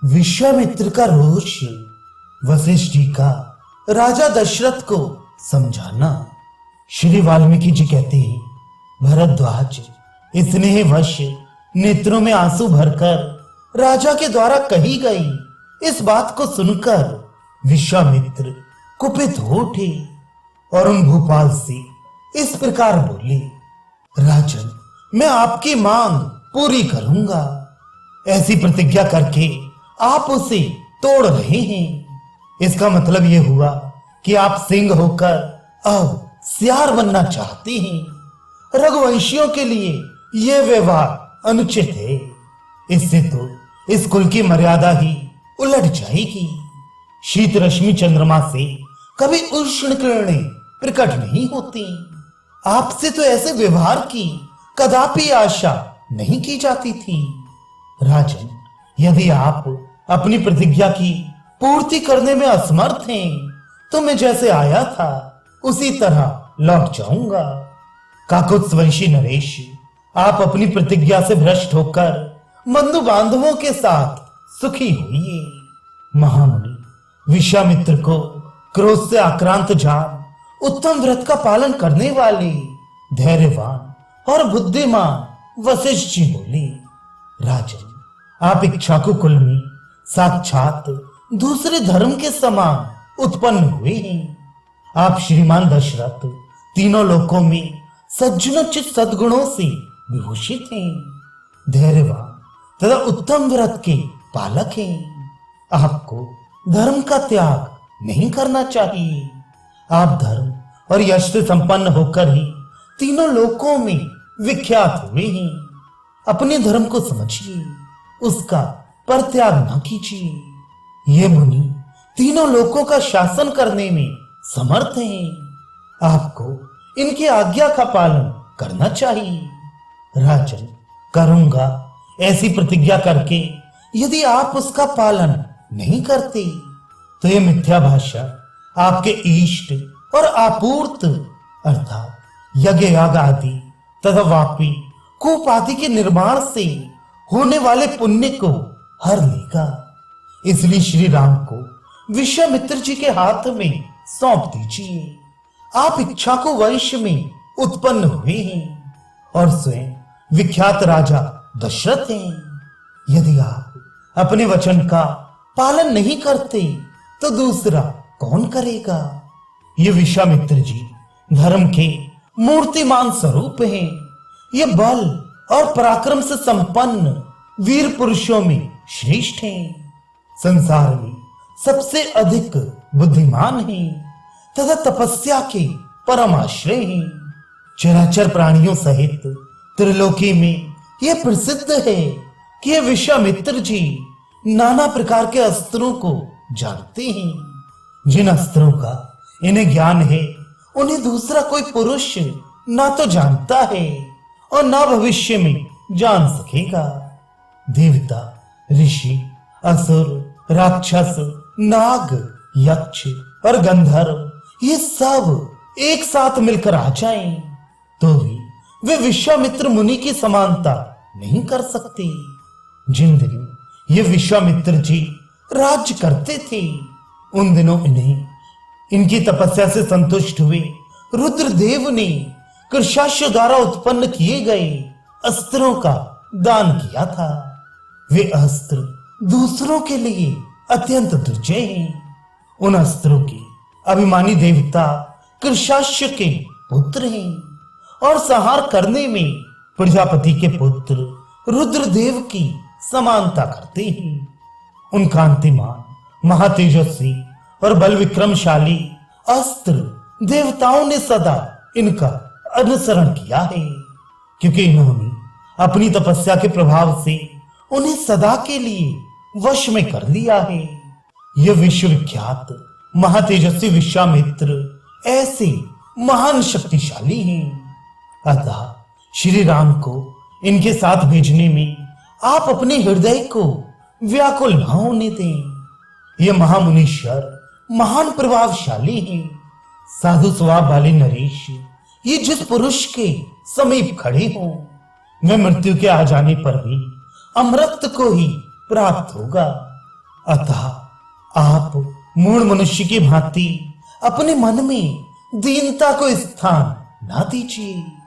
विश्वामित्र का रोष वशिष्ठ जी का राजा दशरथ को समझाना। श्री वाल्मीकि जी कहते हैं, भरद्वाज स्नेहवश नेत्रों में आंसू भरकर राजा के द्वारा कही गई इस बात को सुनकर विश्वामित्र कुपित हो उठे और उन भूपाल से इस प्रकार बोले, राजन, मैं आपकी मांग पूरी करूंगा। ऐसी प्रतिज्ञा करके आप उसे तोड़ रहे हैं। इसका मतलब यह हुआ कि आप सिंह होकर अब सियार बनना चाहते हैं। रघुवंशियों के लिए यह व्यवहार अनुचित है। इससे तो इस कुल की मर्यादा ही उलट जाएगी। शीत रश्मि चंद्रमा से कभी उष्ण किरणें प्रकट नहीं होती। आपसे तो ऐसे व्यवहार की कदापि आशा नहीं की जाती थी। राजन, यदि आप अपनी प्रतिज्ञा की पूर्ति करने में असमर्थ हैं, तो मैं जैसे आया था उसी तरह लौट जाऊंगा। काकुत्स्वंशी नरेश, आप अपनी प्रतिज्ञा से भ्रष्ट होकर बंधु बांधवों के साथ सुखी हुई। महामुनि विश्वामित्र को क्रोध से आक्रांत जान उत्तम व्रत का पालन करने वाले धैर्यवान और बुद्धिमान वशिष्ठ जी बोले, राजन, आप इक्ष्वाकु कुल में साक्षात दूसरे धर्म के समान उत्पन्न हुए हैं। आप श्रीमान दशरथ तीनों लोकों में सज्जनोचित सद्गुणों से विभूषित हैं, धैर्यवान तथा उत्तम व्रत के पालक हैं। आपको धर्म का त्याग नहीं करना चाहिए। आप धर्म और यश से संपन्न होकर ही तीनों लोकों में विख्यात हुए हैं। अपने धर्म को समझिए, उसका परित्याग न कीजिए। ये मुनि तीनों लोकों का शासन करने में समर्थ हैं। आपको इनकी आज्ञा का पालन करना चाहिए। राजन, करूंगा ऐसी प्रतिज्ञा करके यदि आप उसका पालन नहीं करते, तो यह मिथ्या भाषा आपके इष्ट और आपूर्त अर्थात यज्ञ याग आदि तथा वापी कूप आदि के निर्माण से होने वाले पुण्य को हर लेगा। इसलिए श्री राम को विश्वामित्र जी के हाथ में सौंप दीजिए। आप इक्ष्वाकु वंश में उत्पन्न हुए हैं और स्वयं विख्यात राजा दशरथ हैं। यदि आप अपने वचन का पालन नहीं करते, तो दूसरा कौन करेगा? ये विश्वामित्र जी धर्म के मूर्तिमान स्वरूप हैं। ये बल और पराक्रम से संपन्न वीर पुरुषों में श्रेष्ठ हैं। संसार में सबसे अधिक बुद्धिमान हैं तथा तपस्या के परम आश्रय हैं। चराचर प्राणियों सहित त्रिलोकी में यह प्रसिद्ध है कि ये विश्वामित्र जी नाना प्रकार के अस्त्रों को जानते हैं। जिन अस्त्रों का इन्हें ज्ञान है, उन्हें दूसरा कोई पुरुष ना तो जानता है और ना भविष्य में जान सकेगा। देवता, ऋषि, असुर, राक्षस, नाग, यक्ष और गंधर्व ये सब एक साथ मिलकर आ जाएं, तो भी वे विश्वामित्र मुनि की समानता नहीं कर सकते। जिन दिनों ये विश्वामित्र जी राज्य करते थे, उन दिनों इन्हें इनकी तपस्या से संतुष्ट हुए रुद्रदेव ने कृशाश्व द्वारा उत्पन्न किए गए अस्त्रों का दान किया था। वे अस्त्र दूसरों के लिए अत्यंत दुर्जय हैं। उन अस्त्रों के अभिमानी देवता कृशाश्व के पुत्र हैं और संहार करने में प्रजापति के पुत्र रुद्रदेव की समानता करते हैं। उन कांतिमान, महातेजस्वी और बल विक्रमशाली अस्त्र देवताओं ने सदा इनका अनुसरण किया है, क्योंकि इन्होंने अपनी तपस्या के प्रभाव से उन्हें सदा के लिए वश में कर लिया है। यह विश्वविख्यात महातेजस्वी विश्वामित्र ऐसे महान शक्तिशाली हैं। अतः श्री राम को इनके साथ भेजने में आप अपने हृदय को व्याकुल न होने दें। ये महामुनीश्वर महान प्रभावशाली हैं। साधु स्वभाव वाले नरेश ये जिस पुरुष के समीप खड़े हों, वह मृत्यु के आ जाने पर भी अमृत को ही प्राप्त होगा। अतः आप मूढ़ मनुष्य की भांति अपने मन में दीनता को स्थान ना दीजिए।